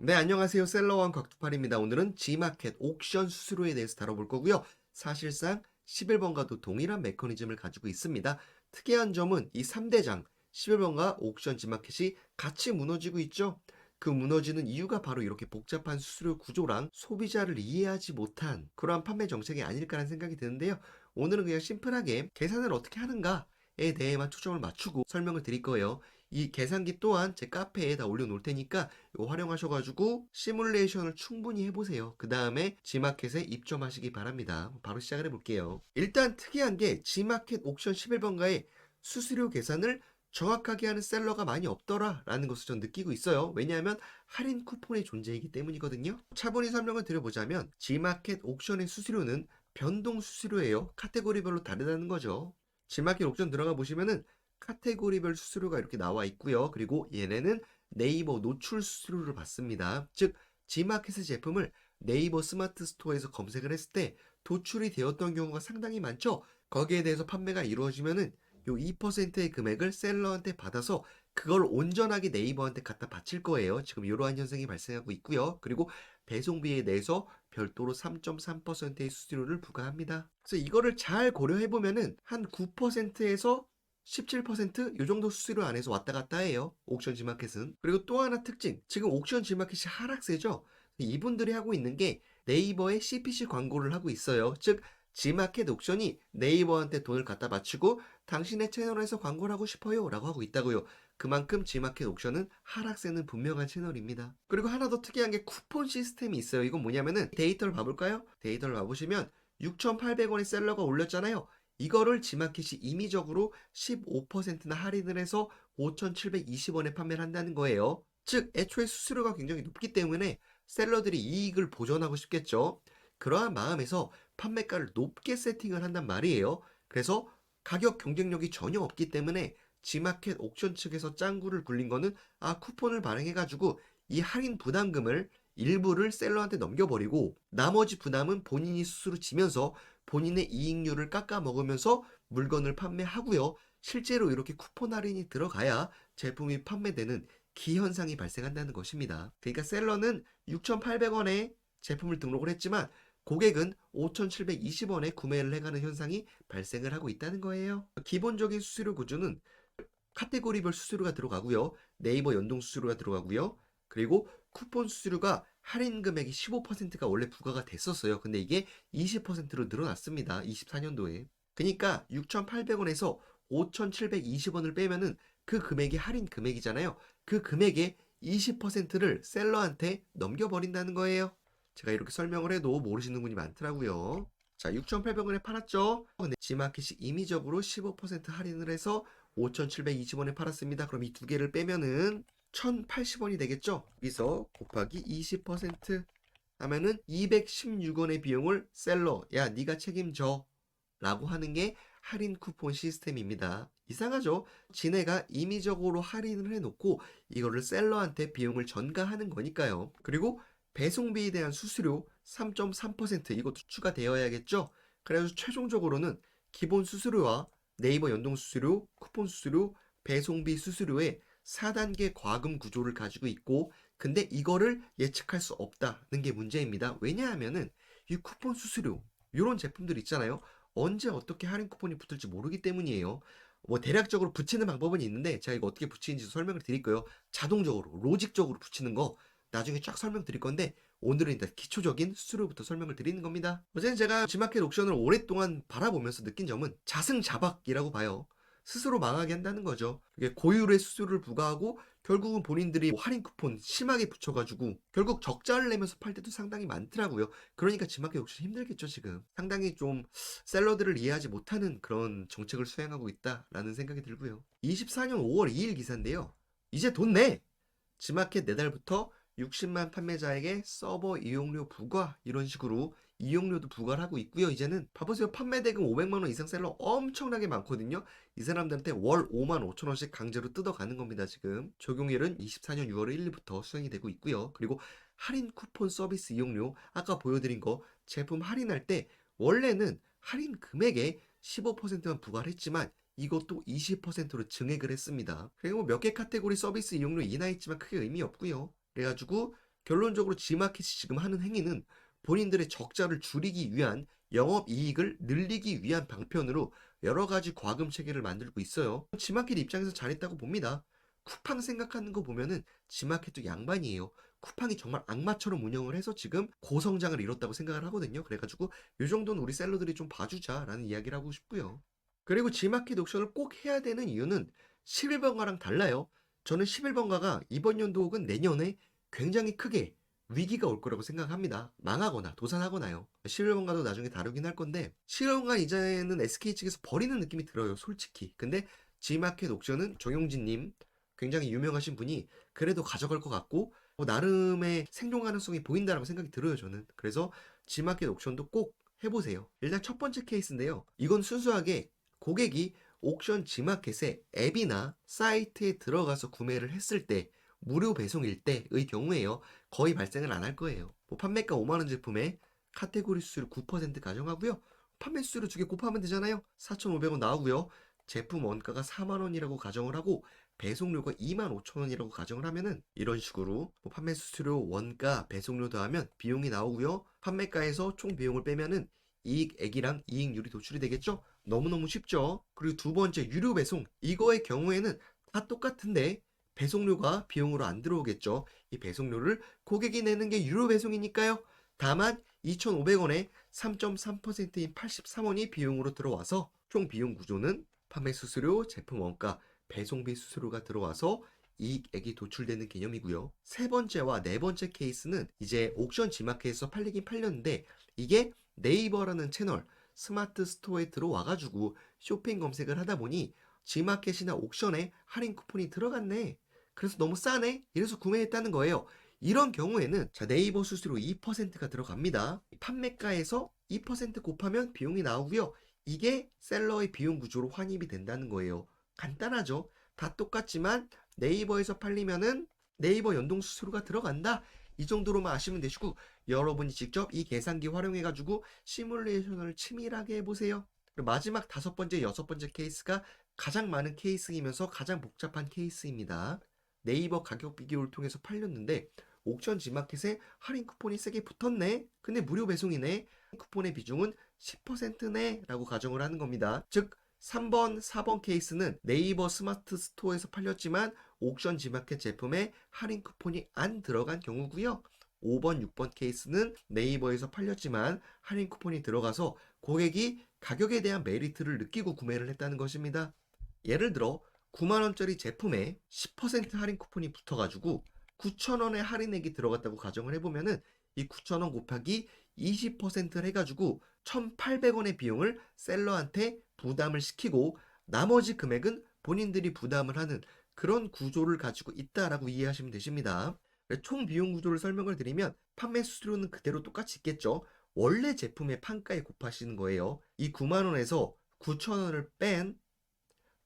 네, 안녕하세요. 셀러원 곽두팔입니다. 오늘은 G마켓 옥션 수수료에 대해서 다뤄볼 거고요. 사실상 11번과도 동일한 메커니즘을 가지고 있습니다. 특이한 점은 이 3대장 11번과 옥션 G마켓이 같이 무너지고 있죠. 그 무너지는 이유가 바로 이렇게 복잡한 수수료 구조랑 소비자를 이해하지 못한 그러한 판매 정책이 아닐까라는 생각이 드는데요. 오늘은 그냥 심플하게 계산을 어떻게 하는가에 대해만 초점을 맞추고 설명을 드릴 거예요. 이 계산기 또한 제 카페에 다 올려놓을 테니까 이거 활용하셔가지고 시뮬레이션을 충분히 해보세요. 그 다음에 G마켓에 입점하시기 바랍니다. 바로 시작을 해볼게요. 일단 특이한 게 G마켓 옥션 11번가의 수수료 계산을 정확하게 하는 셀러가 많이 없더라 라는 것을 전 느끼고 있어요. 왜냐하면 할인 쿠폰의 존재이기 때문이거든요. 차분히 설명을 드려보자면 G마켓 옥션의 수수료는 변동 수수료예요. 카테고리별로 다르다는 거죠. G마켓 옥션 들어가 보시면은 카테고리별 수수료가 이렇게 나와 있고요. 그리고 얘네는 네이버 노출 수수료를 받습니다. 즉 G마켓의 제품을 네이버 스마트 스토어에서 검색을 했을 때 도출이 되었던 경우가 상당히 많죠. 거기에 대해서 판매가 이루어지면은 요 2%의 금액을 셀러한테 받아서 그걸 온전하게 네이버한테 갖다 바칠 거예요. 지금 이러한 현상이 발생하고 있고요. 그리고 배송비에 대해서 별도로 3.3%의 수수료를 부과합니다. 그래서 이거를 잘 고려해 보면은 한 9%에서 17%? 이 정도 수수료 안에서 왔다 갔다 해요. 옥션 G마켓은. 그리고 또 하나 특징. 지금 옥션 G마켓이 하락세죠. 이분들이 하고 있는 게 네이버에 CPC 광고를 하고 있어요. 즉 G마켓 옥션이 네이버한테 돈을 갖다 바치고 당신의 채널에서 광고를 하고 싶어요 라고 하고 있다고요. 그만큼 G마켓 옥션은 하락세는 분명한 채널입니다. 그리고 하나 더 특이한 게 쿠폰 시스템이 있어요. 이건 뭐냐면은 데이터를 봐볼까요? 데이터를 봐보시면 6,800원의 셀러가 올렸잖아요. 이거를 G마켓이 임의적으로 15%나 할인을 해서 5,720원에 판매를 한다는 거예요. 즉 애초에 수수료가 굉장히 높기 때문에 셀러들이 이익을 보전하고 싶겠죠. 그러한 마음에서 판매가를 높게 세팅을 한단 말이에요. 그래서 가격 경쟁력이 전혀 없기 때문에 G마켓 옥션 측에서 짱구를 굴린 거는 쿠폰을 발행해가지고 이 할인 부담금을 일부를 셀러한테 넘겨버리고 나머지 부담은 본인이 스스로 지면서 본인의 이익률을 깎아 먹으면서 물건을 판매하고요. 실제로 이렇게 쿠폰 할인이 들어가야 제품이 판매되는 기현상이 발생한다는 것입니다. 그러니까 셀러는 6,800원에 제품을 등록을 했지만 고객은 5,720원에 구매를 해가는 현상이 발생을 하고 있다는 거예요. 기본적인 수수료 구조는 카테고리별 수수료가 들어가고요. 네이버 연동 수수료가 들어가고요. 그리고 쿠폰 수수료가 할인 금액이 15%가 원래 부과가 됐었어요. 근데 이게 20%로 늘어났습니다. 24년도에. 그러니까 6,800원에서 5,720원을 빼면은 그 금액이 할인 금액이잖아요. 그 금액의 20%를 셀러한테 넘겨버린다는 거예요. 제가 이렇게 설명을 해도 모르시는 분이 많더라고요. 자, 6,800원에 팔았죠? 근데 G마켓이 임의적으로 15% 할인을 해서 5,720원에 팔았습니다. 그럼 이 두 개를 빼면은 1,080원이 되겠죠? 여기서 곱하기 20% 하면은 216원의 비용을 셀러, 야, 네가 책임져. 라고 하는 게 할인 쿠폰 시스템입니다. 이상하죠? 지네가 임의적으로 할인을 해놓고 이거를 셀러한테 비용을 전가하는 거니까요. 그리고 배송비에 대한 수수료 3.3% 이것도 추가되어야겠죠? 그래서 최종적으로는 기본 수수료와 네이버 연동 수수료, 쿠폰 수수료, 배송비 수수료의 4단계 과금 구조를 가지고 있고 근데 이거를 예측할 수 없다는 게 문제입니다. 왜냐하면은 이 쿠폰 수수료 이런 제품들 있잖아요. 언제 어떻게 할인 쿠폰이 붙을지 모르기 때문이에요. 뭐 대략적으로 붙이는 방법은 있는데 제가 이거 어떻게 붙이는지 설명을 드릴 거예요. 자동적으로 로직적으로 붙이는 거 나중에 쫙 설명드릴 건데 오늘은 일단 기초적인 수수료부터 설명을 드리는 겁니다. 어쨌든 제가 G마켓 옥션을 오랫동안 바라보면서 느낀 점은 자승자박이라고 봐요. 스스로 망하게 한다는 거죠. 그게 고율의 수수료를 부과하고 결국은 본인들이 할인 쿠폰 심하게 붙여가지고 결국 적자를 내면서 팔 때도 상당히 많더라고요. 그러니까 G마켓 옥션 힘들겠죠 지금. 상당히 좀 셀러들을 이해하지 못하는 그런 정책을 수행하고 있다라는 생각이 들고요. 24년 5월 2일 기사인데요. 이제 돈 내! G마켓 내달부터 60만 판매자에게 서버 이용료 부과 이런 식으로 이용료도 부과를 하고 있고요. 이제는 봐보세요. 판매 대금 500만 원 이상 셀러 엄청나게 많거든요. 이 사람들한테 월 5만 5천 원씩 강제로 뜯어가는 겁니다. 지금 적용일은 24년 6월 1일부터 수행이 되고 있고요. 그리고 할인 쿠폰 서비스 이용료 아까 보여드린 거 제품 할인할 때 원래는 할인 금액에 15%만 부과를 했지만 이것도 20%로 증액을 했습니다. 그리고 몇 개 카테고리 서비스 이용료 인하했지만 크게 의미 없고요. 그래가지고 결론적으로 G마켓이 지금 하는 행위는 본인들의 적자를 줄이기 위한 영업이익을 늘리기 위한 방편으로 여러 가지 과금 체계를 만들고 있어요. G마켓 입장에서 잘했다고 봅니다. 쿠팡 생각하는 거 보면은 G마켓도 양반이에요. 쿠팡이 정말 악마처럼 운영을 해서 지금 고성장을 이뤘다고 생각을 하거든요. 그래가지고 이 정도는 우리 셀러들이 좀 봐주자라는 이야기를 하고 싶고요. 그리고 G마켓 옥션을 꼭 해야 되는 이유는 11번가랑 달라요. 저는 11번가가 이번 연도 혹은 내년에 굉장히 크게 위기가 올 거라고 생각합니다. 망하거나 도산하거나요. 11번가도 나중에 다루긴 할 건데 11번가 이제는 SK 측에서 버리는 느낌이 들어요. 솔직히. 근데 G마켓 옥션은 정용진님 굉장히 유명하신 분이 그래도 가져갈 것 같고 나름의 생존 가능성이 보인다라고 생각이 들어요. 저는. 그래서 G마켓 옥션도 꼭 해보세요. 일단 첫 번째 케이스인데요. 이건 순수하게 고객이 옥션 G마켓의 앱이나 사이트에 들어가서 구매를 했을 때 무료 배송일 때의 경우에요. 거의 발생을 안 할 거예요. 판매가 5만원 제품에 카테고리 수수료 9% 가정하고요. 판매 수수료 2개 곱하면 되잖아요. 4,500원 나오고요. 제품 원가가 4만원이라고 가정을 하고 배송료가 25,000원이라고 가정을 하면은 이런 식으로 판매 수수료, 원가, 배송료 더하면 비용이 나오고요. 판매가에서 총 비용을 빼면은 이익액이랑 이익률이 도출이 되겠죠? 너무너무 쉽죠? 그리고 두 번째 유료 배송. 이거의 경우에는 다 똑같은데 배송료가 비용으로 안 들어오겠죠? 이 배송료를 고객이 내는 게 유료 배송이니까요. 다만 2,500원에 3.3%인 83원이 비용으로 들어와서 총 비용 구조는 판매 수수료, 제품 원가, 배송비 수수료가 들어와서 이익액이 도출되는 개념이고요. 세 번째와 네 번째 케이스는 이제 옥션 G마켓에서 팔리긴 팔렸는데 이게 네이버라는 채널 스마트 스토어에 들어와가지고 쇼핑 검색을 하다 보니 G마켓이나 옥션에 할인 쿠폰이 들어갔네. 그래서 너무 싸네. 이래서 구매했다는 거예요. 이런 경우에는 자 네이버 수수료 2%가 들어갑니다. 판매가에서 2% 곱하면 비용이 나오고요. 이게 셀러의 비용 구조로 환입이 된다는 거예요. 간단하죠. 다 똑같지만 네이버에서 팔리면은 네이버 연동 수수료가 들어간다. 이 정도로만 아시면 되시고 여러분이 직접 이 계산기 활용해가지고 시뮬레이션을 치밀하게 해보세요. 그리고 마지막 다섯 번째, 여섯 번째 케이스가 가장 많은 케이스이면서 가장 복잡한 케이스입니다. 네이버 가격 비교를 통해서 팔렸는데 옥션 G마켓에 할인 쿠폰이 세게 붙었네. 근데 무료 배송이네. 쿠폰의 비중은 10%네 라고 가정을 하는 겁니다. 즉 3번, 4번 케이스는 네이버 스마트 스토어에서 팔렸지만 옥션 G마켓 제품에 할인 쿠폰이 안 들어간 경우고요. 5번, 6번 케이스는 네이버에서 팔렸지만 할인 쿠폰이 들어가서 고객이 가격에 대한 메리트를 느끼고 구매를 했다는 것입니다. 예를 들어 9만원짜리 제품에 10% 할인 쿠폰이 붙어가지고 9,000원의 할인액이 들어갔다고 가정을 해보면은 이 9,000원 곱하기 20%를 해가지고 1,800원의 비용을 셀러한테 부담을 시키고 나머지 금액은 본인들이 부담을 하는 그런 구조를 가지고 있다라고 이해하시면 되십니다. 총 비용 구조를 설명을 드리면 판매 수수료는 그대로 똑같이 있겠죠. 원래 제품의 판가에 곱하시는 거예요. 이 9만원에서 9,000원을 뺀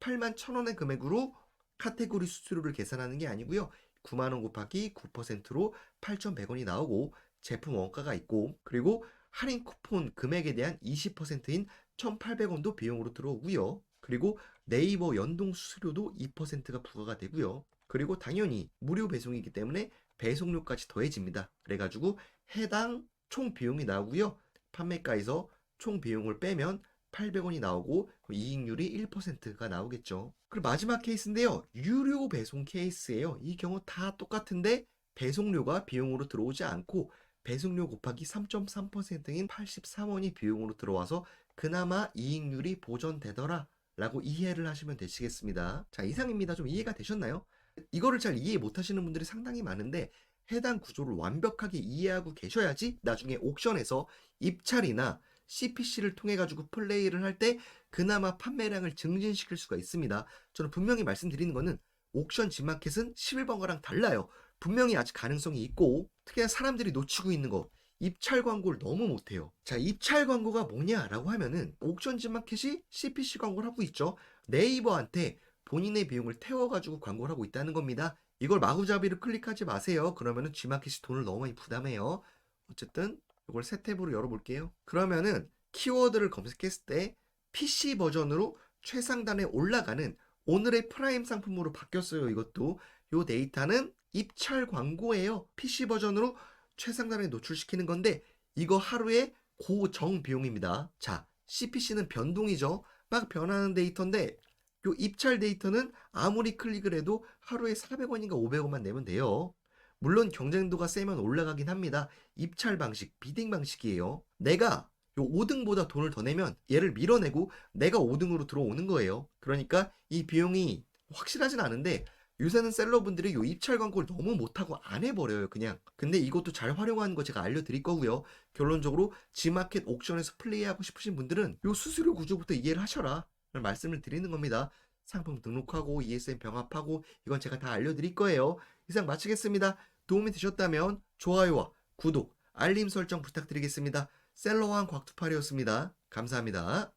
81,000원의 금액으로 카테고리 수수료를 계산하는 게 아니고요. 9만원 곱하기 9%로 8,100원이 나오고 제품 원가가 있고 그리고 할인 쿠폰 금액에 대한 20%인 1,800원도 비용으로 들어오고요. 그리고 네이버 연동 수수료도 2%가 부과가 되고요. 그리고 당연히 무료 배송이기 때문에 배송료까지 더해집니다. 그래가지고 해당 총 비용이 나오고요. 판매가에서 총 비용을 빼면 800원이 나오고 이익률이 1%가 나오겠죠. 그리고 마지막 케이스인데요. 유료 배송 케이스예요. 이 경우 다 똑같은데 배송료가 비용으로 들어오지 않고 배송료 곱하기 3.3%인 83원이 비용으로 들어와서 그나마 이익률이 보전되더라 라고 이해를 하시면 되시겠습니다. 자, 이상입니다. 좀 이해가 되셨나요? 이거를 잘 이해 못하시는 분들이 상당히 많은데 해당 구조를 완벽하게 이해하고 계셔야지 나중에 옥션에서 입찰이나 CPC를 통해 가지고 플레이를 할 때 그나마 판매량을 증진시킬 수가 있습니다. 저는 분명히 말씀드리는 거는 옥션 G마켓은 11번가랑 달라요. 분명히 아직 가능성이 있고 특히나 사람들이 놓치고 있는 거 입찰 광고를 너무 못해요. 자, 입찰 광고가 뭐냐라고 하면은 옥션 G마켓이 CPC 광고를 하고 있죠. 네이버한테 본인의 비용을 태워가지고 광고를 하고 있다는 겁니다. 이걸 마구잡이로 클릭하지 마세요. 그러면은 G마켓이 돈을 너무 많이 부담해요. 어쨌든 이걸 새 탭으로 열어볼게요. 그러면은 키워드를 검색했을 때 PC 버전으로 최상단에 올라가는 오늘의 프라임 상품으로 바뀌었어요. 이것도 요 데이터는 입찰 광고예요. PC 버전으로 최상단에 노출시키는 건데 이거 하루에 고정 비용입니다. 자, CPC는 변동이죠. 막 변하는 데이터인데 요 입찰 데이터는 아무리 클릭을 해도 하루에 400원인가 500원만 내면 돼요. 물론 경쟁도가 세면 올라가긴 합니다. 입찰 방식, 비딩 방식이에요. 내가 요 5등보다 돈을 더 내면 얘를 밀어내고 내가 5등으로 들어오는 거예요. 그러니까 이 비용이 확실하진 않은데 요새는 셀러분들이 요 입찰 광고를 너무 못하고 안 해버려요, 그냥. 근데 이것도 잘 활용하는 거 제가 알려드릴 거고요. 결론적으로 G마켓 옥션에서 플레이하고 싶으신 분들은 요 수수료 구조부터 이해를 하셔라 말씀을 드리는 겁니다. 상품 등록하고 ESN 병합하고 이건 제가 다 알려드릴 거예요. 이상 마치겠습니다. 도움이 되셨다면 좋아요와 구독, 알림 설정 부탁드리겠습니다. 셀러왕 곽투팔이었습니다. 감사합니다.